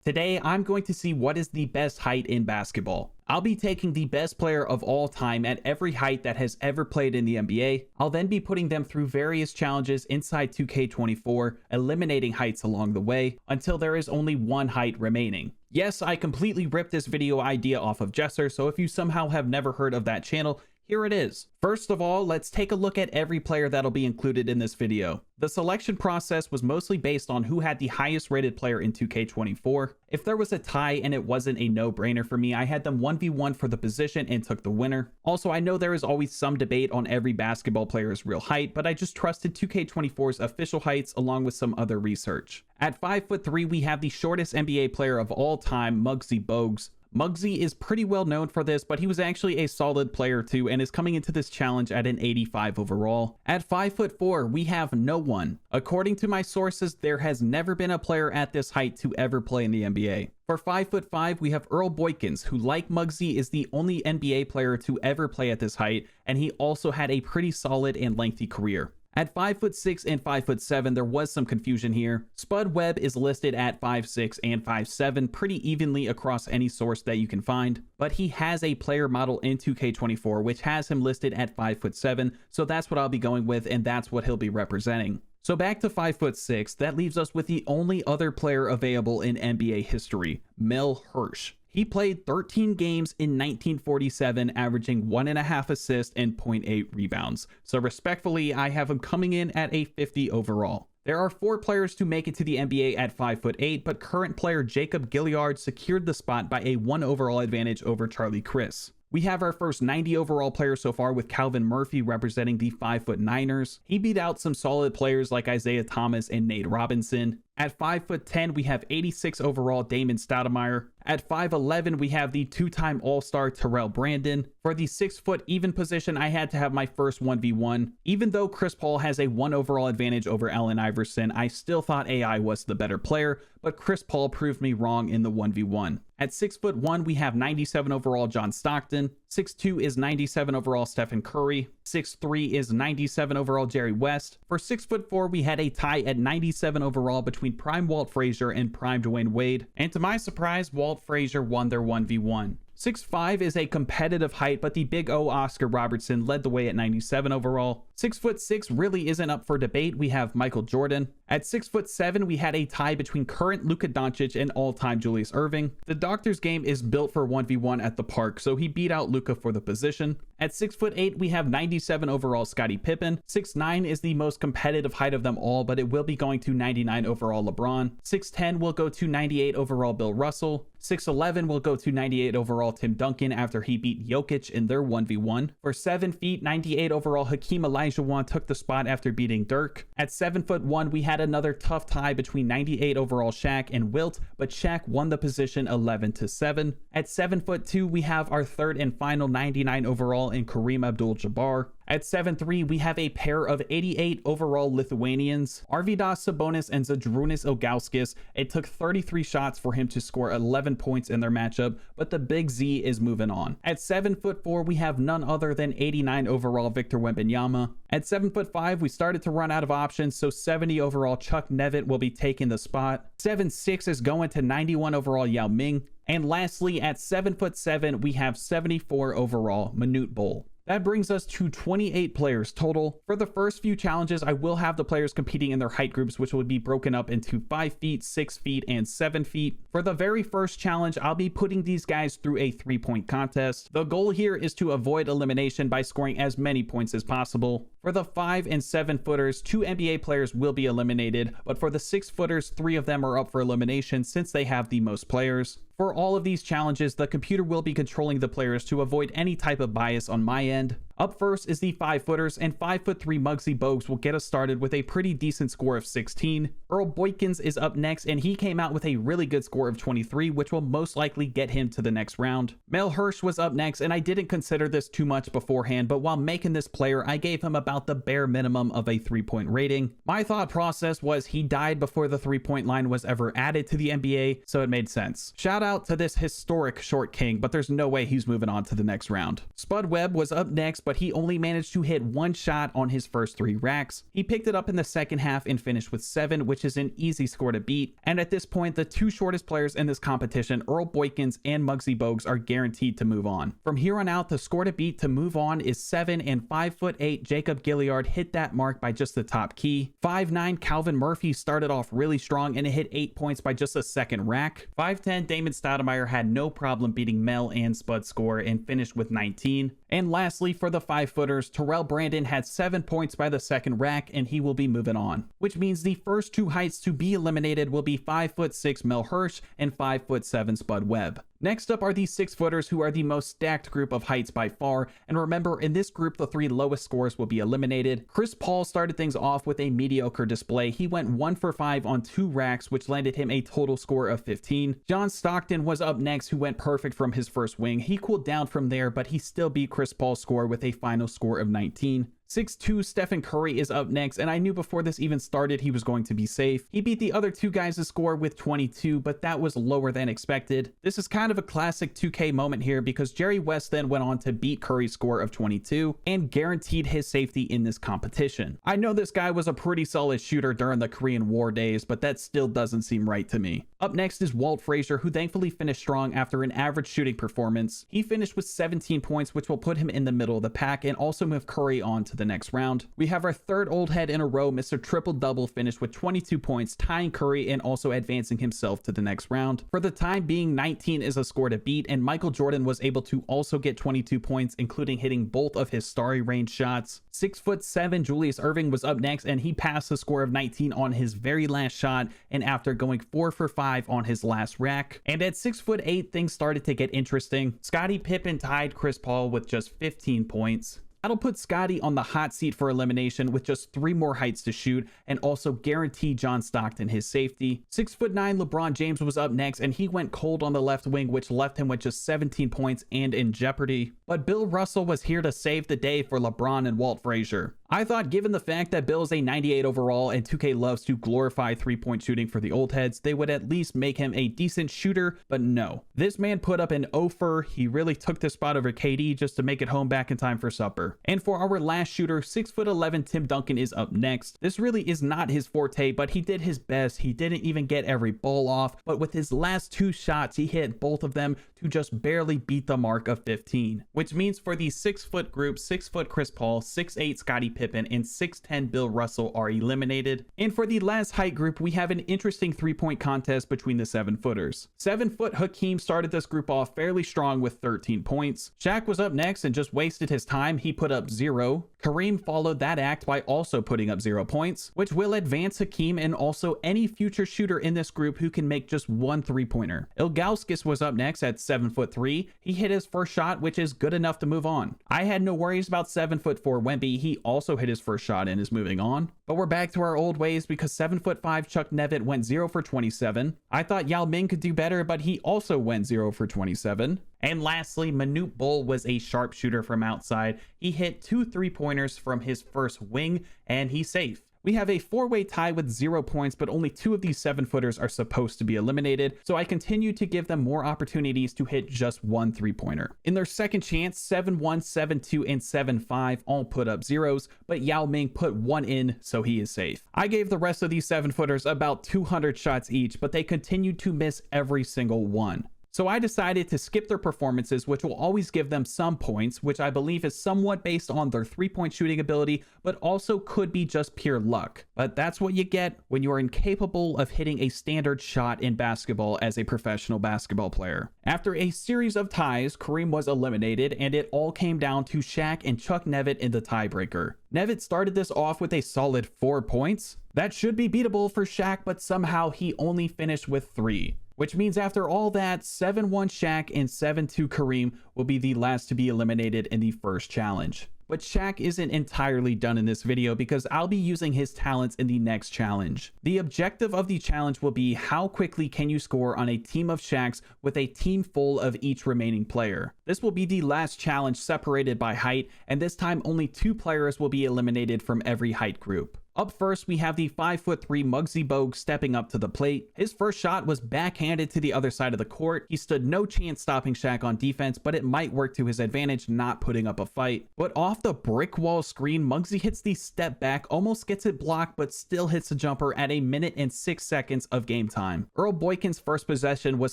Today, I'm going to see what is the best height in basketball. I'll be taking the best player of all time at every height that has ever played in the NBA. I'll then be putting them through various challenges inside 2K24, eliminating heights along the way, until there is only one height remaining. Yes, I completely ripped this video idea off of Jesser, so if you somehow have never heard of that channel, here it is. First of all, let's take a look at every player that'll be included in this video. The selection process was mostly based on who had the highest rated player in 2K24. If there was a tie and it wasn't a no-brainer for me, I had them 1v1 for the position and took the winner. Also, I know there is always some debate on every basketball player's real height, but I just trusted 2K24's official heights along with some other research. At 5'3", we have the shortest NBA player of all time, Muggsy Bogues. Muggsy is pretty well known for this, but he was actually a solid player too and is coming into this challenge at an 85 overall. At 5'4", we have no one. According to my sources, there has never been a player at this height to ever play in the NBA. For 5'5", we have Earl Boykins, who like Muggsy is the only NBA player to ever play at this height, and he also had a pretty solid and lengthy career. At 5'6" and 5'7", there was some confusion here. Spud Webb is listed at 5'6" and 5'7", pretty evenly across any source that you can find, but he has a player model in 2K24 which has him listed at 5'7", so that's what I'll be going with, and that's what he'll be representing. So back to 5'6", that leaves us with the only other player available in NBA history, Mel Hirsch. He played 13 games in 1947, averaging 1.5 assists and 0.8 rebounds. So respectfully, I have him coming in at a 50 overall. There are 4 players to make it to the NBA at 5'8", but current player Jacob Gilyard secured the spot by a 1 overall advantage over Charlie Chris. We have our first 90 overall player so far with Calvin Murphy representing the 5'9"ers. He beat out some solid players like Isaiah Thomas and Nate Robinson. At 5'10", we have 86 overall Damon Stoudemire. At 5'11", we have the 2-time All-Star Terrell Brandon. For the 6-foot even position, I had to have my first 1v1. Even though Chris Paul has a 1 overall advantage over Allen Iverson, I still thought AI was the better player, but Chris Paul proved me wrong in the 1v1. At 6'1", we have 97 overall John Stockton. 6'2" is 97 overall Stephen Curry. 6'3" is 97 overall Jerry West. For 6'4", we had a tie at 97 overall between prime Walt Frazier and prime Dwayne Wade. And to my surprise, Walt Frazier won their 1v1. 6'5" is a competitive height, but the Big O Oscar Robertson led the way at 97 overall. 6'6" really isn't up for debate. We have Michael Jordan. At 6'7", we had a tie between current LUKA Doncic and all-time Julius Erving. The Doctor's game is built for 1v1 at the park, so he beat out LUKA for the position. At 6'8", we have 97 overall Scottie Pippen. 6'9" is the most competitive height of them all, but it will be going to 99 overall LeBron. 6'10" will go to 98 overall Bill Russell. 6'11" will go to 98 overall Tim Duncan after he beat Jokic in their 1v1. For 7 feet, 98 overall Hakeem Olajuwon took the spot after beating Dirk. At 7'1", we had another tough tie between 98 overall Shaq and Wilt, but Shaq won the position 11-7. At 7'2", we have our third and final 99 overall in Kareem Abdul-Jabbar. At 7'3", we have a pair of 88 overall Lithuanians, Arvydas Sabonis and Zydrunas Ilgauskas. It took 33 shots for him to score 11 points in their matchup, but the Big Z is moving on. At 7'4", we have none other than 89 overall Victor Wembanyama. At 7'5", we started to run out of options, so 70 overall Chuck Nevitt will be taking the spot. 7'6" is going to 91 overall Yao Ming. And lastly, at 7'7", we have 74 overall Manute Bol. That brings us to 28 players total. For the first few challenges, I will have the players competing in their height groups, which will be broken up into 5 feet, 6 feet, and 7 feet. For the very first challenge, I'll be putting these guys through a 3-point contest. The goal here is to avoid elimination by scoring as many points as possible. For the 5 and 7 footers, 2 NBA players will be eliminated, but for the 6 footers, 3 of them are up for elimination since they have the most players. For all of these challenges, the computer will be controlling the players to avoid any type of bias on my end. Up first is the 5-footers, and 5'3" Muggsy Bogues will get us started with a pretty decent score of 16. Earl Boykins is up next, and he came out with a really good score of 23, which will most likely get him to the next round. Mel Hirsch was up next, and I didn't consider this too much beforehand, but while making this player, I gave him about the bare minimum of a 3-point rating. My thought process was he died before the 3-point line was ever added to the NBA, so it made sense. Shout out to this historic short king, but there's no way he's moving on to the next round. Spud Webb was up next, but he only managed to hit one shot on his first 3 racks. He picked it up in the second half and finished with 7, which is an easy score to beat. And at this point, the 2 shortest players in this competition, Earl Boykins and Muggsy Bogues, are guaranteed to move on. From here on out, the score to beat to move on is 7, and 5'8" Jacob Gilliard hit that mark by just the top key. 5'9" Calvin Murphy started off really strong and hit 8 points by just a second rack. 5'10" Damon Stoudemire had no problem beating Mel and Spud's score and finished with 19. And lastly, for the 5-footers, Terrell Brandon had 7 points by the second rack, and he will be moving on, which means the first 2 heights to be eliminated will be 5'6" Mel Hirsch and 5'7" Spud Webb. Next up are the 6-footers, who are the most stacked group of heights by far, and remember, in this group the 3 lowest scores will be eliminated. Chris Paul started things off with a mediocre display. He went 1 for 5 on 2 racks, which landed him a total score of 15. John Stockton was up next, who went perfect from his first wing. He cooled down from there, but he still beat Chris Paul's score with a final score of 19. 6'2" Stephen Curry is up next, and I knew before this even started he was going to be safe. He beat the other 2 guys' score with 22, but that was lower than expected. This is kind of a classic 2K moment here, because Jerry West then went on to beat Curry's score of 22 and guaranteed his safety in this competition. I know this guy was a pretty solid shooter during the Korean War days, but that still doesn't seem right to me. Up next is Walt Frazier, who thankfully finished strong after an average shooting performance. He finished with 17 points, which will put him in the middle of the pack and also move Curry on to the next round. We have our 3rd old head in a row. Mr. Triple Double finished with 22 points, tying Curry and also advancing himself to the next round. For the time being, 19 is a score to beat, and Michael Jordan was able to also get 22 points, including hitting both of his starry range shots. 6'7" Julius Erving was up next, and he passed the score of 19 on his very last shot, and after going 4 for 5 on his last rack. And at 6'8", things started to get interesting. Scottie Pippen tied Chris Paul with just 15 points. That'll put Scottie on the hot seat for elimination with just 3 more heights to shoot, and also guarantee John Stockton his safety. 6'9" LeBron James was up next, and he went cold on the left wing, which left him with just 17 points and in jeopardy. But Bill Russell was here to save the day for LeBron and Walt Frazier. I thought, given the fact that Bill is a 98 overall and 2K loves to glorify 3-point shooting for the old heads, they would at least make him a decent shooter, but no. This man put up an offer. He really took this spot over KD just to make it home back in time for supper. And for our last shooter, 6'11" Tim Duncan is up next. This really is not his forte, but he did his best. He didn't even get every ball off, but with his last 2 shots, he hit both of them to just barely beat the mark of 15. Which means for the 6-foot group, 6' Chris Paul, 6'8" Scottie Pippen, and 6'10" Bill Russell are eliminated. And for the last height group, we have an interesting 3-point contest between the 7-footers. 7-foot Hakeem started this group off fairly strong with 13 points. Shaq was up next and just wasted his time. He put up 0. Kareem followed that act by also putting up 0 points, which will advance Hakeem and also any future shooter in this group who can make just 1 3-pointer. Ilgauskas was up next at 7'3". He hit his first shot, which is good enough to move on. I had no worries about 7'4" Wemby. He also hit his first shot and is moving on. But we're back to our old ways, because 7'5" Chuck Nevitt went 0 for 27. I thought Yao Ming could do better, but he also went 0 for 27. And lastly, Manute Bol was a sharpshooter from outside. He hit 2 3-pointers from his first wing, and he's safe. We have a 4-way tie with 0 points, but only 2 of these 7-footers are supposed to be eliminated, so I continue to give them more opportunities to hit just 1 3-pointer. In their second chance, 7'1", 7'2", and 7'5" all put up 0s, but Yao Ming put 1 in, so he is safe. I gave the rest of these 7-footers about 200 shots each, but they continued to miss every single one. So I decided to skip their performances, which will always give them some points, which I believe is somewhat based on their 3-point shooting ability, but also could be just pure luck. But that's what you get when you are incapable of hitting a standard shot in basketball as a professional basketball player. After a series of ties, Kareem was eliminated, and it all came down to Shaq and Chuck Nevitt in the tiebreaker. Nevitt started this off with a solid 4 points. That should be beatable for Shaq, but somehow he only finished with 3. Which means after all that, 7'1" Shaq and 7'2" Kareem will be the last to be eliminated in the first challenge. But Shaq isn't entirely done in this video, because I'll be using his talents in the next challenge. The objective of the challenge will be how quickly can you score on a team of Shaqs with a team full of each remaining player. This will be the last challenge separated by height, and this time only 2 players will be eliminated from every height group. Up first, we have the 5'3" Muggsy Bogues stepping up to the plate. His first shot was backhanded to the other side of the court. He stood no chance stopping Shaq on defense, but it might work to his advantage not putting up a fight. But off the brick wall screen, Muggsy hits the step back, almost gets it blocked, but still hits a jumper at 1 minute and 6 seconds of game time. Earl Boykins' first possession was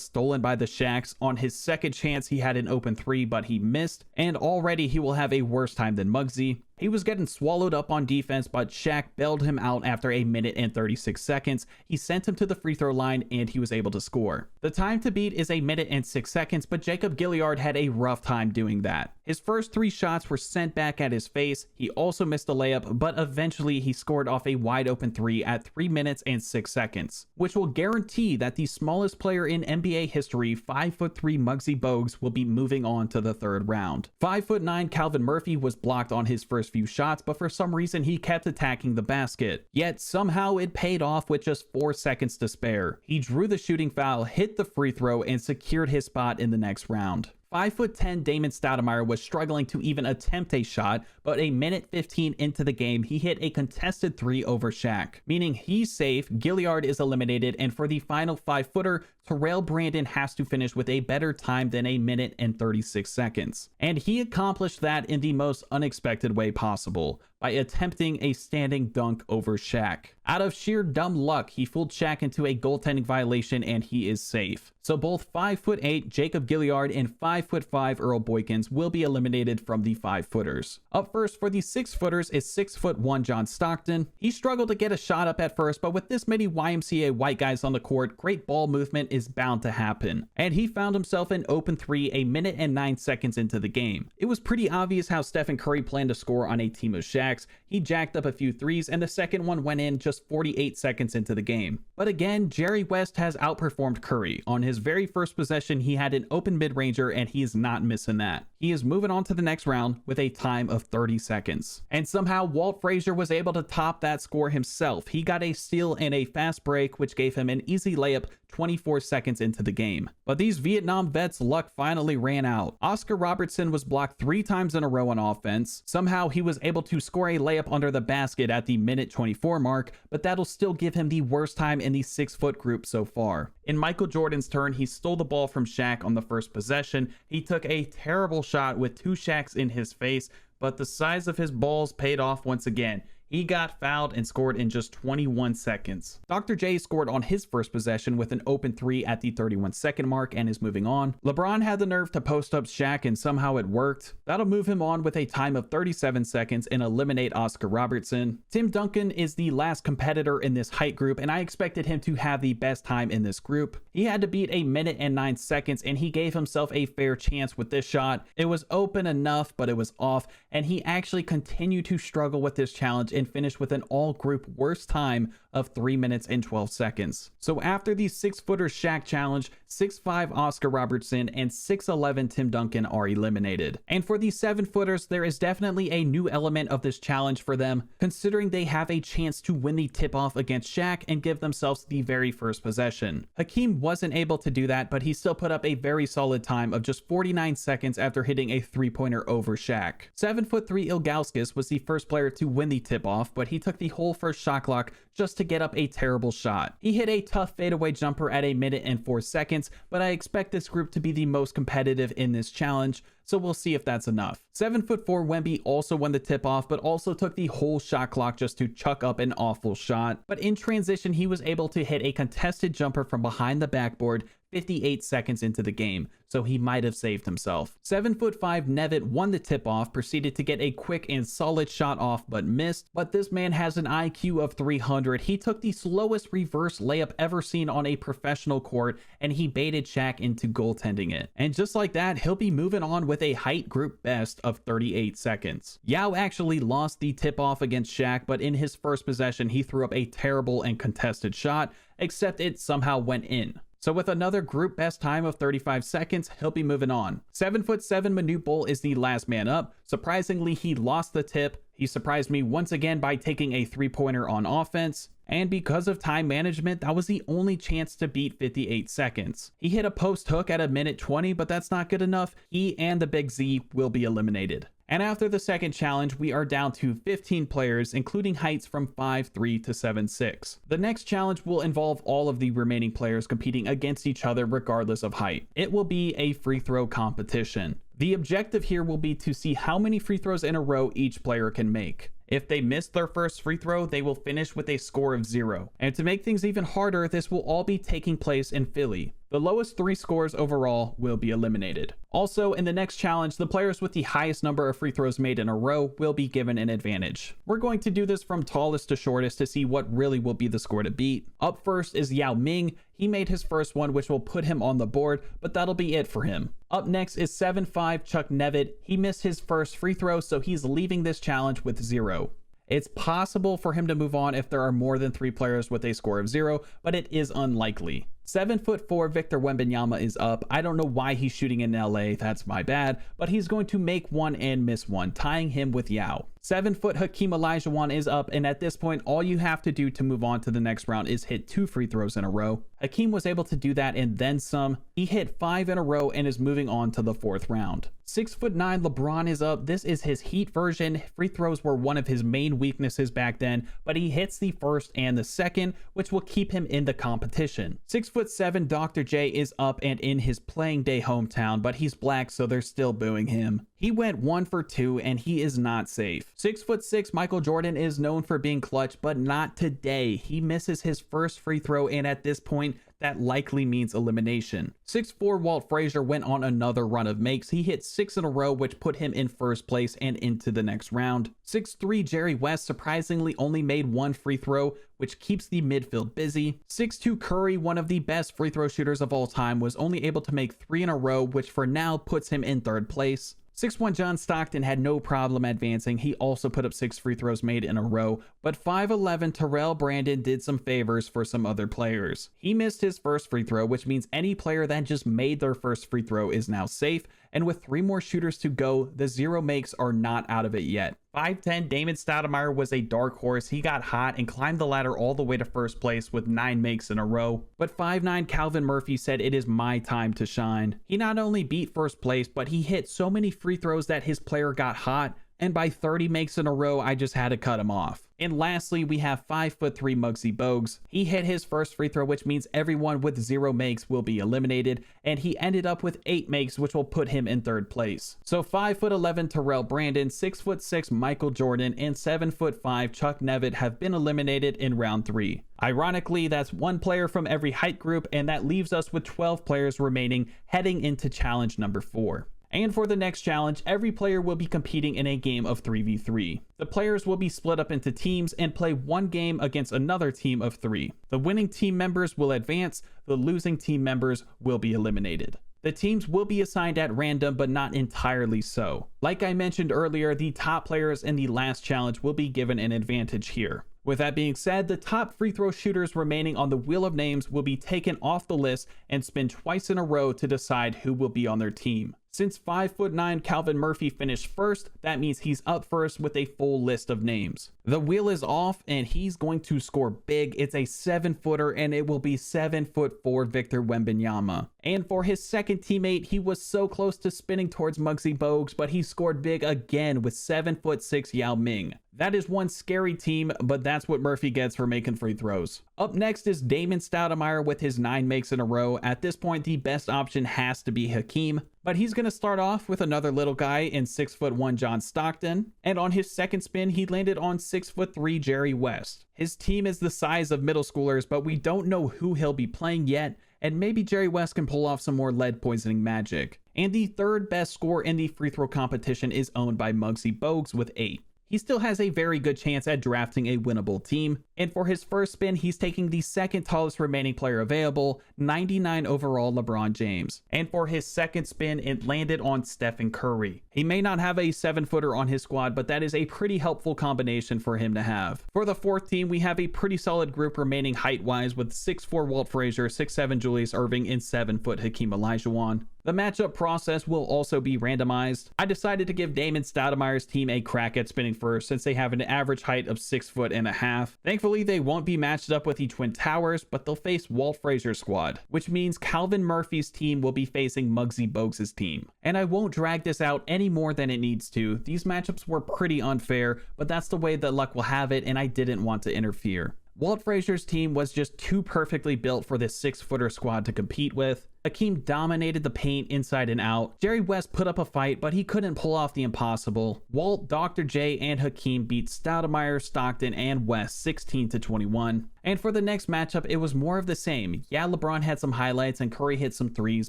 stolen by the Shaqs. On his second chance, he had an open 3, but he missed, and already he will have a worse time than Muggsy. He was getting swallowed up on defense, but Shaq bailed him out after 1 minute and 36 seconds. He sent him to the free throw line and he was able to score. The time to beat is 1 minute and 6 seconds, but Jacob Gilyard had a rough time doing that. His first 3 shots were sent back at his face. He also missed a layup, but eventually he scored off a wide open 3 at 3 minutes and 6 seconds, which will guarantee that the smallest player in NBA history, 5'3" Muggsy Bogues, will be moving on to the 3rd round. 5'9" Calvin Murphy was blocked on his first few shots, but for some reason he kept attacking the basket. Yet somehow it paid off with just 4 seconds to spare. He drew the shooting foul, hit the free throw, and secured his spot in the next round. 5'10" Damon Stoudemire was struggling to even attempt a shot, but 1 minute 15 into the game, he hit a contested 3 over Shaq, meaning he's safe, Gilyard is eliminated, and for the final 5-footer, Terrell Brandon has to finish with a better time than 1 minute and 36 seconds. And he accomplished that in the most unexpected way possible, by attempting a standing dunk over Shaq. Out of sheer dumb luck, he fooled Shaq into a goaltending violation and he is safe. So both 5'8" Jacob Gilyard and 5'5" Earl Boykins will be eliminated from the 5-footers. Up first for the 6-footers is 6'1" John Stockton. He struggled to get a shot up at first, but with this many YMCA white guys on the court, great ball movement is bound to happen. And he found himself an open 3 1 minute and 9 seconds into the game. It was pretty obvious how Stephen Curry planned to score on a team of Shaqs. He jacked up a few threes and the second one went in just 48 seconds into the game. But again, Jerry West has outperformed Curry. On his very first possession, he had an open mid-ranger and he is not missing that. He is moving on to the next round with a time of 30 seconds. And somehow Walt Frazier was able to top that score himself. He got a steal and a fast break, which gave him an easy layup 24 seconds into the game. But these Vietnam vets' luck finally ran out. Oscar Robertson was blocked 3 times in a row on offense. Somehow he was able to score a layup under the basket at the minute 24 mark, but that'll still give him the worst time in the 6-foot group so far. In Michael Jordan's turn, he stole the ball from Shaq on the first possession. He took a terrible shot with 2 Shaqs in his face, but the size of his balls paid off once again. He got fouled and scored in just 21 seconds. Dr. J scored on his first possession with an open 3 at the 31-second mark and is moving on. LeBron had the nerve to post up Shaq and somehow it worked. That'll move him on with a time of 37 seconds and eliminate Oscar Robertson. Tim Duncan is the last competitor in this height group and I expected him to have the best time in this group. He had to beat 1 minute and 9 seconds and he gave himself a fair chance with this shot. It was open enough, but it was off, and he actually continued to struggle with this challenge and finished with an all-group worst time of 3 minutes and 12 seconds. So after the 6-footer Shaq challenge, 6'5" Oscar Robertson and 6'11" Tim Duncan are eliminated. And for the 7-footers, there is definitely a new element of this challenge for them, considering they have a chance to win the tip-off against Shaq and give themselves the very first possession. Hakeem wasn't able to do that, but he still put up a very solid time of just 49 seconds after hitting a 3-pointer over Shaq. 7'3" Ilgauskas was the first player to win the tip-off, but he took the whole first shot clock just to get up a terrible shot. He hit a tough fadeaway jumper at 1 minute and 4 seconds, but I expect this group to be the most competitive in this challenge, so we'll see if that's enough. 7'4" Wemby also won the tip-off, but also took the whole shot clock just to chuck up an awful shot. But in transition, he was able to hit a contested jumper from behind the backboard 58 seconds into the game, so he might have saved himself. 7'5" Nevitt won the tip-off, proceeded to get a quick and solid shot off, but missed. But this man has an IQ of 300. He took the slowest reverse layup ever seen on a professional court, and he baited Shaq into goaltending it. And just like that, he'll be moving on with a height group best of 38 seconds. Yao actually lost the tip-off against Shaq, but in his first possession, he threw up a terrible and contested shot, except it somehow went in. So with another group best time of 35 seconds, he'll be moving on. 7'7" Manute Bol is the last man up. Surprisingly, he lost the tip. He surprised me once again by taking a 3-pointer on offense. And because of time management, that was the only chance to beat 58 seconds. He hit a post hook at 1 minute 20, but that's not good enough. He and the Big Z will be eliminated. And after the second challenge, we are down to 15 players, including heights from 5'3" to 7'6". The next challenge will involve all of the remaining players competing against each other regardless of height. It will be a free throw competition. The objective here will be to see how many free throws in a row each player can make. If they miss their first free throw, they will finish with a score of 0. And to make things even harder, this will all be taking place in Philly. The lowest 3 scores overall will be eliminated. Also, in the next challenge, the players with the highest number of free throws made in a row will be given an advantage. We're going to do this from tallest to shortest to see what really will be the score to beat. Up first is Yao Ming. He made his first one, which will put him on the board, but that'll be it for him. Up next is 7'5" Chuck Nevitt. He missed his first free throw, so he's leaving this challenge with 0. It's possible for him to move on if there are more than 3 players with a score of 0, but it is unlikely. 7'4" Victor Wembanyama is up. I don't know why he's shooting in LA, that's my bad, but he's going to make one and miss one, tying him with Yao. 7' Hakeem Olajuwon is up, and at this point, all you have to do to move on to the next round is hit 2 free throws in a row. Hakeem was able to do that and then some. He hit 5 in a row and is moving on to the 4th round. 6'9" LeBron is up. This is his Heat version. Free throws were one of his main weaknesses back then, but he hits the first and the second, which will keep him in the competition. 6'7" Dr. J is up and in his playing day hometown, but he's black, so they're still booing him. He went 1 for 2 and he is not safe. 6'6" Michael Jordan is known for being clutch, but not today. He misses his first free throw, and at this point, that likely means elimination. 6'4" Walt Frazier went on another run of makes. He hit 6 in a row, which put him in first place and into the next round. 6'3" Jerry West surprisingly only made 1 free throw, which keeps the midfield busy. 6'2" Curry, one of the best free throw shooters of all time, was only able to make 3 in a row, which for now puts him in 3rd place. 6'1" John Stockton had no problem advancing. He also put up 6 free throws made in a row, but 5'11" Terrell Brandon did some favors for some other players. He missed his first free throw, which means any player that just made their first free throw is now safe, and with 3 more shooters to go, the 0 makes are not out of it yet. 5'10" Damon Stoudemire was a dark horse. He got hot and climbed the ladder all the way to first place with 9 makes in a row. But 5'9" Calvin Murphy said it is my time to shine. He not only beat first place, but he hit so many free throws that his player got hot, and by 30 makes in a row, I just had to cut him off. And lastly, we have 5'3" Muggsy Bogues. He hit his first free throw, which means everyone with 0 makes will be eliminated, and he ended up with 8 makes, which will put him in 3rd place. So 5'11" Terrell Brandon, 6'6" Michael Jordan, and 7'5" Chuck Nevitt have been eliminated in round 3. Ironically, that's 1 player from every height group, and that leaves us with 12 players remaining heading into challenge number 4. And for the next challenge, every player will be competing in a game of 3v3. The players will be split up into teams and play 1 game against another team of 3. The winning team members will advance, the losing team members will be eliminated. The teams will be assigned at random, but not entirely so. Like I mentioned earlier, the top players in the last challenge will be given an advantage here. With that being said, the top free throw shooters remaining on the Wheel of Names will be taken off the list and spin twice in a row to decide who will be on their team. Since 5'9" Calvin Murphy finished first, that means he's up first with a full list of names. The wheel is off and he's going to score big. It's a 7-footer and it will be 7'4" Victor Wembanyama. And for his second teammate, he was so close to spinning towards Muggsy Bogues, but he scored big again with 7'6" Yao Ming. That is one scary team, but that's what Murphy gets for making free throws. Up next is Damon Stoudemire with his 9 makes in a row. At this point, the best option has to be Hakeem, but he's going to start off with another little guy in 6'1" John Stockton, and on his second spin, he landed on 6'3" Jerry West. His team is the size of middle schoolers, but we don't know who he'll be playing yet, and maybe Jerry West can pull off some more lead poisoning magic. And the third best score in the free throw competition is owned by Muggsy Bogues with 8. He still has a very good chance at drafting a winnable team. And for his first spin, he's taking the second tallest remaining player available, 99 overall LeBron James. And for his second spin, it landed on Stephen Curry. He may not have a 7-footer on his squad, but that is a pretty helpful combination for him to have. For the fourth team, we have a pretty solid group remaining height-wise with 6'4" Walt Frazier, 6'7" Julius Erving, and 7' Hakeem Olajuwon. The matchup process will also be randomized. I decided to give Damon Stoudemire's team a crack at spinning first since they have an average height of 6'1.5". Thankfully, Thankfully, they won't be matched up with the Twin Towers, but they'll face Walt Frazier's squad, which means Calvin Murphy's team will be facing Muggsy Bogues' team. And I won't drag this out any more than it needs to. These matchups were pretty unfair, but that's the way that luck will have it, and I didn't want to interfere. Walt Frazier's team was just too perfectly built for this 6-footer squad to compete with. Hakeem dominated the paint inside and out. Jerry West put up a fight, but he couldn't pull off the impossible. Walt, Dr. J, and Hakeem beat Stoudemire, Stockton, and West 16-21. And for the next matchup, it was more of the same. Yeah, LeBron had some highlights and Curry hit some threes,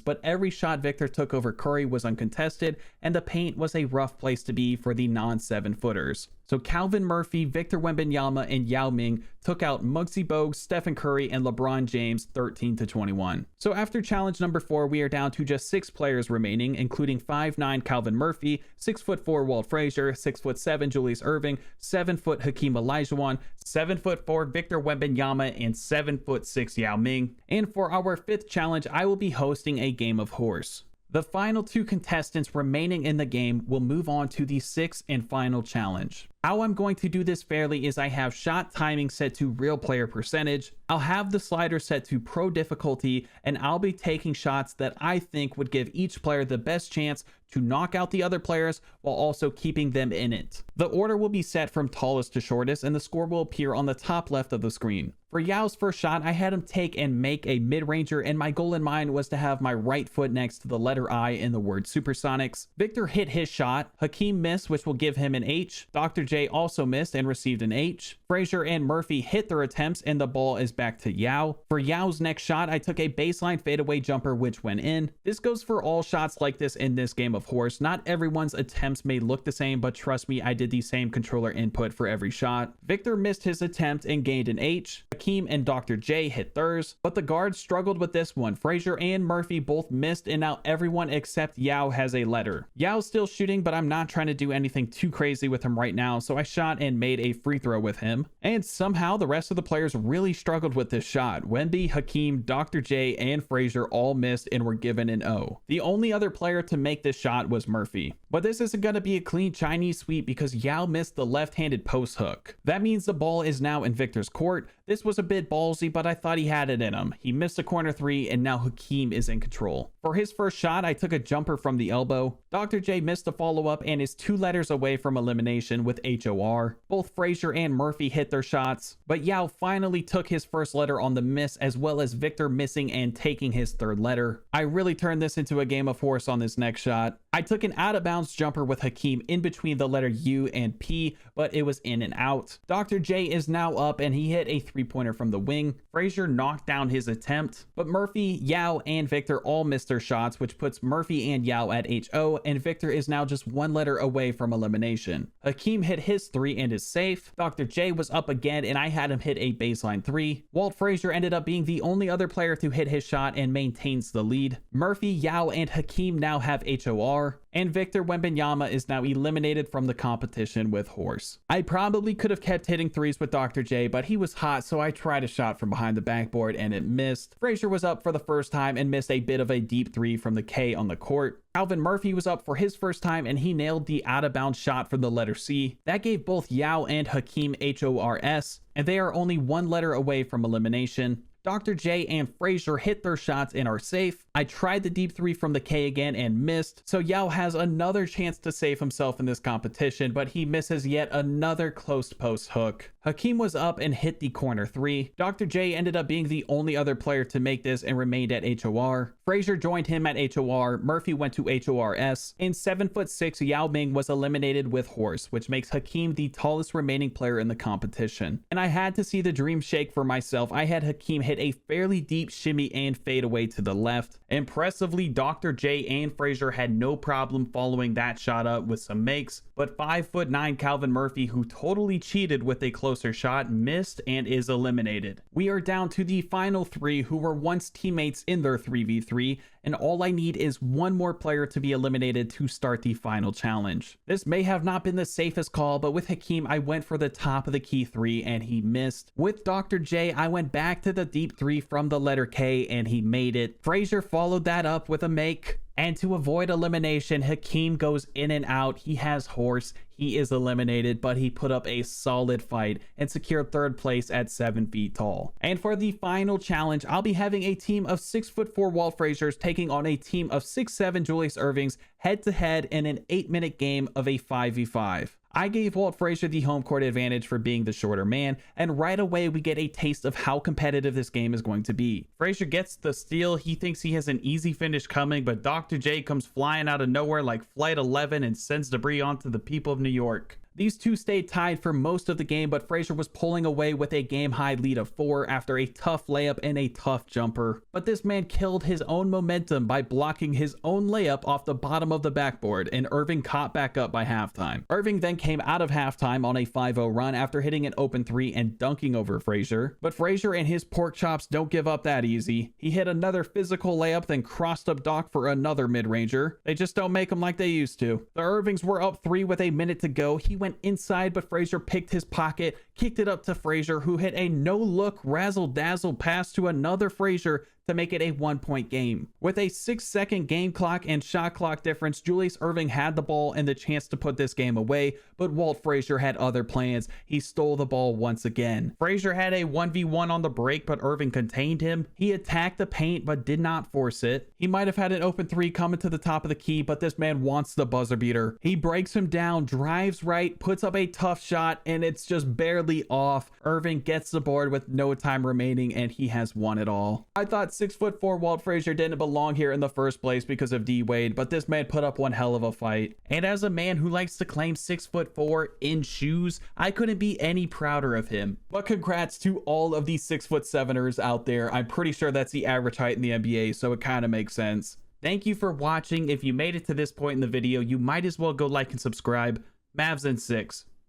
but every shot Victor took over Curry was uncontested, and the paint was a rough place to be for the non-7-footers. So Calvin Murphy, Victor Wembanyama, and Yao Ming took out Muggsy Bogues, Stephen Curry, and LeBron James 13-21. So after challenge number 4, we are down to just 6 players remaining, including 5'9" Calvin Murphy, 6'4" Walt Frazier, 6'7" Julius Erving, 7' Hakeem Olajuwon, 7'4" Victor Wembanyama, and 7'6" Yao Ming. And for our 5th challenge, I will be hosting a game of horse. The final 2 contestants remaining in the game will move on to the 6th and final challenge. How I'm going to do this fairly is I have shot timing set to real player percentage, I'll have the slider set to pro difficulty, and I'll be taking shots that I think would give each player the best chance to knock out the other players while also keeping them in it. The order will be set from tallest to shortest, and the score will appear on the top left of the screen. For Yao's first shot, I had him take and make a mid-ranger, and my goal in mind was to have my right foot next to the letter I in the word Supersonics. Victor hit his shot, Hakeem missed, which will give him an H. Dr. J also missed and received an H. Frazier and Murphy hit their attempts, and the ball is back to Yao. For Yao's next shot, I took a baseline fadeaway jumper, which went in. This goes for all shots like this in this game of horse. Not everyone's attempts may look the same, but trust me, I did the same controller input for every shot. Victor missed his attempt and gained an H. Hakeem and Dr. J hit theirs, but the guards struggled with this one. Frazier and Murphy both missed, and now everyone except Yao has a letter. Yao's still shooting, but I'm not trying to do anything too crazy with him right now, so I shot and made a free throw with him. And somehow the rest of the players really struggled with this shot. Wemby, Hakeem, Dr. J, and Frazier all missed and were given an O. The only other player to make this shot was Murphy. But this isn't going to be a clean Chinese sweep because Yao missed the left-handed post hook. That means the ball is now in Victor's court. This was a bit ballsy, but I thought he had it in him. He missed a corner 3, and now Hakeem is in control. For his first shot, I took a jumper from the elbow. Dr. J missed the follow-up and is 2 letters away from elimination with HOR. Both Frazier and Murphy hit their shots, but Yao finally took his first letter on the miss, as well as Victor missing and taking his 3rd letter. I really turned this into a game of horse on this next shot. I took an out-of-bounds jumper with Hakeem in between the letter U and P, but it was in and out. Dr. J is now up, and he hit a 3-pointer from the wing. Frazier knocked down his attempt, but Murphy, Yao, and Victor all missed their shots, which puts Murphy and Yao at HO, and Victor is now just 1 letter away from elimination. Hakeem hit his 3 and is safe. Dr. J was up again, and I had him hit a baseline 3. Walt Frazier ended up being the only other player to hit his shot and maintains the lead. Murphy, Yao, and Hakeem now have HOR. And Victor Wembanyama is now eliminated from the competition with horse. I probably could have kept hitting threes with Dr. J, but he was hot, so I tried a shot from behind the backboard and it missed. Frazier was up for the first time and missed a bit of a deep 3 from the K on the court. Calvin Murphy was up for his first time and he nailed the out-of-bounds shot from the letter C. That gave both Yao and Hakeem HORS, and they are only 1 letter away from elimination. Dr. J and Frazier hit their shots and are safe. I tried the deep 3 from the K again and missed, so Yao has another chance to save himself in this competition, but he misses yet another close post hook. Hakeem was up and hit the corner 3. Dr. J ended up being the only other player to make this and remained at HOR. Frazier joined him at HOR, Murphy went to HORS, and 7'6" Yao Ming was eliminated with horse, which makes Hakeem the tallest remaining player in the competition. And I had to see the dream shake for myself. I had Hakeem hit a fairly deep shimmy and fadeaway to the left. Impressively, Dr. J and Frazier had no problem following that shot up with some makes, but 5'9" Calvin Murphy, who totally cheated with a closer shot, missed and is eliminated. We are down to the final 3 who were once teammates in their 3v3, and all I need is 1 more player to be eliminated to start the final challenge. This may have not been the safest call, but with Hakeem, I went for the top of the key 3 and he missed. With Dr. J, I went back to the deep 3 from the letter K and he made it. Frazier followed that up with a make. And to avoid elimination, Hakeem goes in and out. He has horse. he is eliminated, but he put up a solid fight and secured third place at 7 feet tall. And for the final challenge, I'll be having a team of 6'4" Walt Frazier's taking on a team of 6'7" Julius Ervings head to head in an 8-minute game of a 5v5. I gave Walt Frazier the home court advantage for being the shorter man, and right away we get a taste of how competitive this game is going to be. Frazier gets the steal, he thinks he has an easy finish coming, but Dr. J comes flying out of nowhere like Flight 11 and sends debris onto the people of New York. These two stayed tied for most of the game, but Frazier was pulling away with a game-high lead of 4 after a tough layup and a tough jumper. But this man killed his own momentum by blocking his own layup off the bottom of the backboard, and Irving caught back up by halftime. Irving then came out of halftime on a 5-0 run after hitting an open 3 and dunking over Frazier. But Frazier and his pork chops don't give up that easy. He hit another physical layup, then crossed up Doc for another mid-ranger. They just don't make them like they used to. The Irvings were up 3 with a minute to go. He went inside, but Frazier picked his pocket, kicked it up to Frazier, who hit a no-look razzle-dazzle pass to another Frazier to make it a 1-point game. With a 6-second game clock and shot clock difference, Julius Erving had the ball and the chance to put this game away, but Walt Frazier had other plans. He stole the ball once again. Frazier had a 1v1 on the break, but Erving contained him. He attacked the paint, but did not force it. He might have had an open 3 coming to the top of the key, but this man wants the buzzer beater. He breaks him down, drives right, puts up a tough shot, and it's just barely off. Erving gets the board with no time remaining, and he has won it all. I thought 6'4" Walt Frazier didn't belong here in the first place because of D Wade, but this man put up one hell of a fight. And as a man who likes to claim 6'4" in shoes, I couldn't be any prouder of him. But congrats to all of these 6'7"ers out there. I'm pretty sure that's the average height in the NBA, so it kind of makes sense. Thank you for watching. If you made it to this point in the video, you might as well go like and subscribe. Mavs in 6.